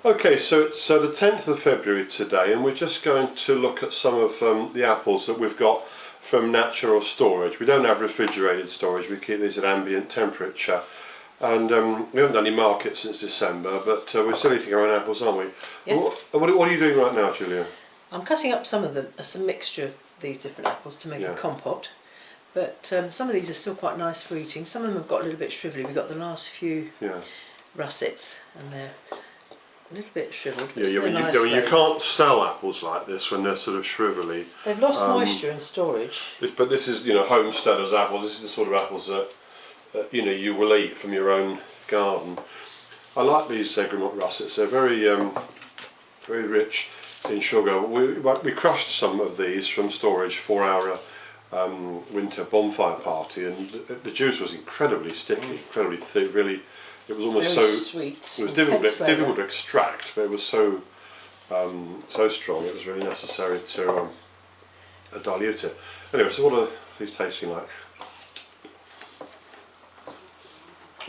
Okay, so it's the 10th of February today, and we're just going to look at some of the apples that we've got from natural storage. We don't have refrigerated storage, we keep these at ambient temperature. And we haven't done any market since December, but we're still eating our own apples, aren't we? Yeah. What are you doing right now, Julia? I'm cutting up some of them, some mixture of these different apples to make a compote. But some of these are still quite nice for eating. Some of them have got a little bit shrivelly. We've got the last few russets, and they're a little bit shrivelled. You can't sell apples like this when they're sort of shrivelly. They've lost moisture in storage. But this is, homesteaders' apples. This is the sort of apples that you will eat from your own garden. I like these Greenmont russets. They're very, very rich in sugar. We crushed some of these from storage for our winter bonfire party, and the juice was incredibly sticky, incredibly thick. Really, it was almost very so sweet. It was difficult to extract, but it was so strong. It was really necessary to dilute it. Anyway, so what are these tasting like?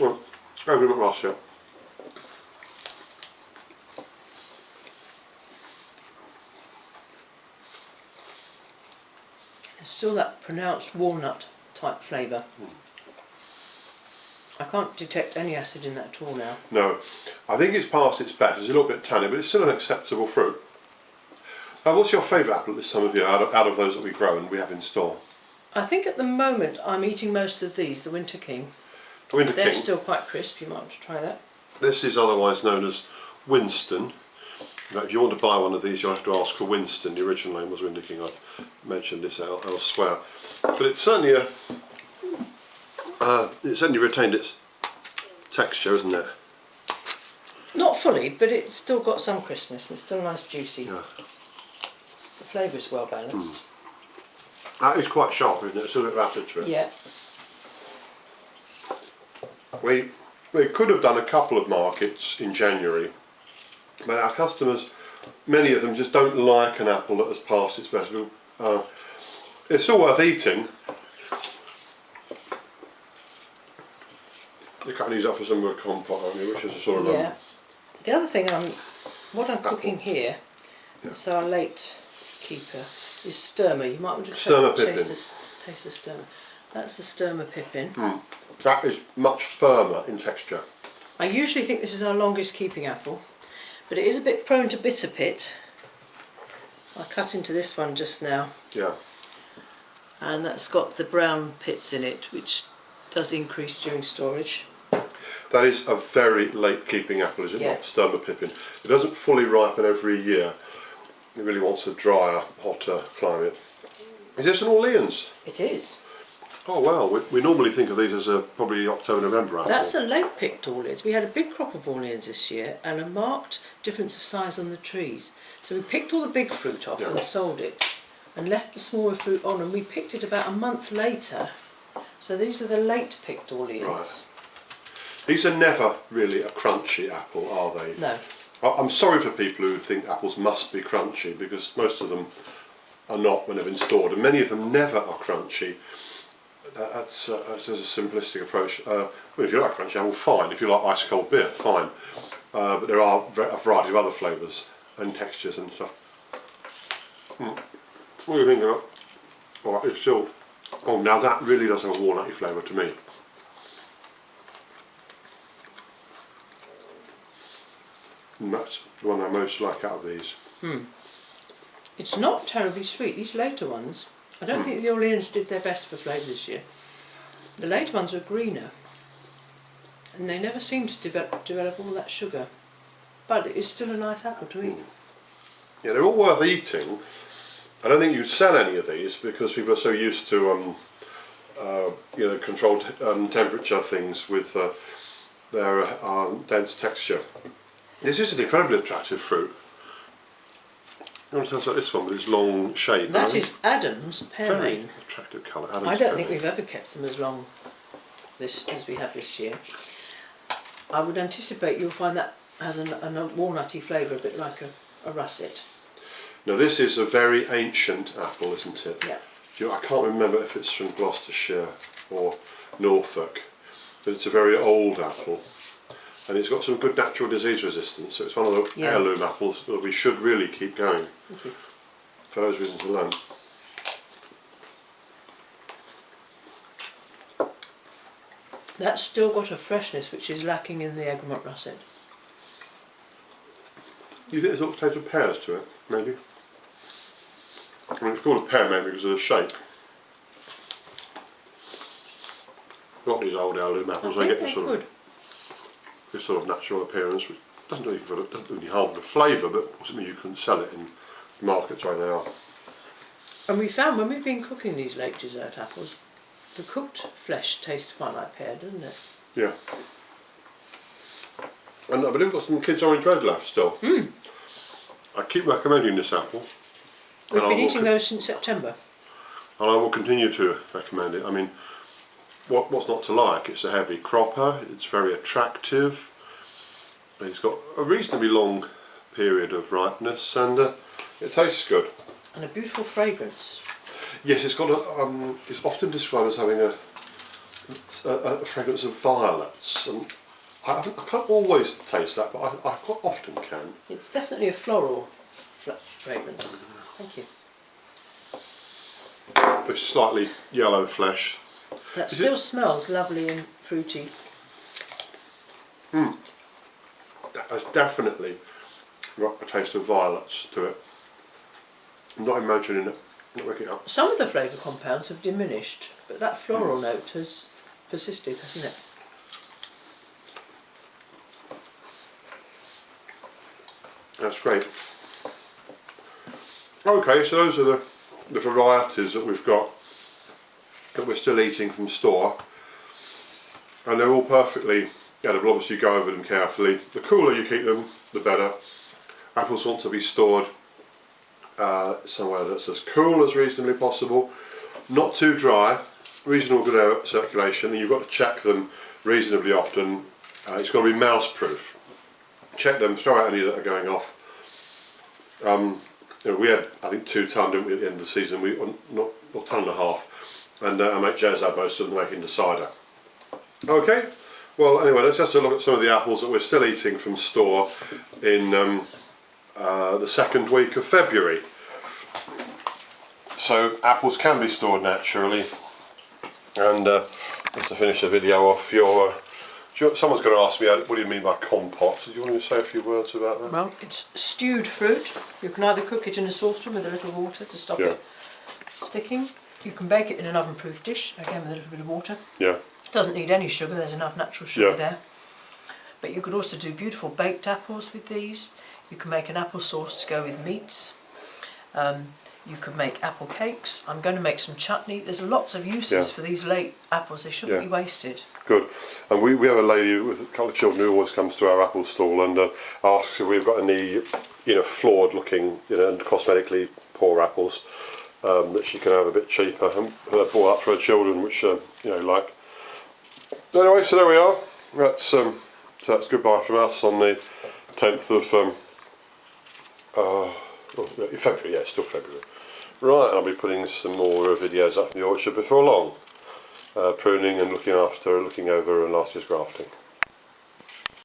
Well, go Greenmont russet. There's still that pronounced walnut type flavour. I can't detect any acid in that at all now. No, I think it's past its best. It's a little bit tangy, but it's still an acceptable fruit. What's your favourite apple at this time of year out of those that we grow and we have in store? I think at the moment I'm eating most of these, the Winter King. They're still quite crisp, you might want to try that. This is otherwise known as Winston. Now, if you want to buy one of these, you'll have to ask for Winston. The original name was Winter King. I've mentioned this elsewhere, but it's certainly retained its texture, isn't it? Not fully, but it's still got some crispness. It's still nice, juicy. Yeah. The flavour is well balanced. That is quite sharp, isn't it? It's a bit of acid to it. Yeah. We could have done a couple of markets in January, but our customers, many of them just don't like an apple that has passed its best. It's still worth eating. You're cutting these up for some more compote, aren't you? Which is a sort of The other thing what I'm cooking here, so our late keeper, is Sturmer. You might want to taste the Sturmer. That's the Sturmer Pippin. That is much firmer in texture. I usually think this is our longest keeping apple, but it is a bit prone to bitter pit. I cut into this one just now. Yeah. And that's got the brown pits in it, which does increase during storage. That is a very late keeping apple, is it not? Sturmer Pippin. It doesn't fully ripen every year. It really wants a drier, hotter climate. Is this an Orleans? It is. Oh wow, we normally think of these as probably October, November apple. That's a late picked Orleans. We had a big crop of Orleans this year and a marked difference of size on the trees. So we picked all the big fruit off and sold it and left the smaller fruit on, and we picked it about a month later. So these are the late picked Orleans. Right. These are never really a crunchy apple, are they? No. I'm sorry for people who think apples must be crunchy, because most of them are not when they've been stored, and many of them never are crunchy. That's just a simplistic approach. Well, if you like crunchy apple, fine. If you like ice cold beer, fine. But there are a variety of other flavours and textures and stuff. What do you think of it? Oh, it's still. Oh, now that really does have a walnutty flavour to me. And that's the one I most like out of these. It's not terribly sweet. These later ones, I don't think the Orleans did their best for flavour this year. The later ones were greener, and they never seemed to develop all that sugar. But it is still a nice apple to eat. Yeah, they're all worth eating. I don't think you'd sell any of these because people are so used to controlled temperature things with their dense texture. This is an incredibly attractive fruit. You want to tell us about this one with its long shape? That is Adam's Pearmain. Very attractive colour. I don't think we've ever kept them as long as we have this year. I would anticipate you'll find that has a walnutty flavour, a bit like a russet. Now this is a very ancient apple, isn't it? Yeah. I can't remember if it's from Gloucestershire or Norfolk, but it's a very old apple. and it's got some good natural disease resistance, so it's one of the Yeah. heirloom apples that we should really keep going Thank you. for those reasons alone. That's still got a freshness which is lacking in the Egremont russet. Do you think there's a little taste of pears to it, maybe? I mean, it's called a Pearmain because of the shape. Not these old heirloom apples, they get this sort of natural appearance, which doesn't really harm the flavour, but doesn't mean you couldn't sell it in the markets where they are. And we found when we've been cooking these late dessert apples, the cooked flesh tastes quite like pear, doesn't it? Yeah. And I believe we've got some kids' orange red left still. I keep recommending this apple. We've been eating those since September. And I will continue to recommend it. I mean, what's not to like? It's a heavy cropper, it's very attractive, it's got a reasonably long period of ripeness, and it tastes good. And a beautiful fragrance. Yes, it's got a, it's often described as having a fragrance of violets, and I can't always taste that, but I quite often can. It's definitely a floral fragrance. Thank you. It's slightly yellow flesh. That still smells lovely and fruity. That has definitely got a taste of violets to it. I'm not imagining it, not working it up. Some of the flavour compounds have diminished, but that floral note has persisted, hasn't it? That's great. Okay, so those are the varieties that we've got that we're still eating from store, and they're all perfectly edible. Obviously you go over them carefully. The cooler you keep them, the better. Apples want to be stored somewhere that's as cool as reasonably possible, not too dry, reasonable good air circulation, and you've got to check them reasonably often. It's got to be mouse proof. Check them, throw out any that are going off. You know, we had, I think, 2 tonne, didn't we, at the end of the season, not a tonne and a half, and our mate Jez had most of them making the cider. Okay, well anyway, let's just look at some of the apples that we're still eating from store in the second week of February. So apples can be stored naturally, and just to finish the video off, someone's going to ask me, what do you mean by compote? Do you want to say a few words about that? Well, it's stewed fruit. You can either cook it in a saucepan with a little water to stop it sticking. You can bake it in an oven-proof dish, again with a little bit of water. Yeah. It doesn't need any sugar, there's enough natural sugar there. But you could also do beautiful baked apples with these. You can make an apple sauce to go with meats. You could make apple cakes. I'm going to make some chutney. There's lots of uses for these late apples. They shouldn't be wasted. Good. And we have a lady with a couple of children who always comes to our apple stall and asks if we've got any, flawed looking, and cosmetically poor apples that she can have a bit cheaper. And bought up for her children, which like. Anyway, so there we are. That's goodbye from us on the 10th of February. Yeah, it's still February. Right, I'll be putting some more videos up in the orchard before long. Pruning and looking over last year's grafting.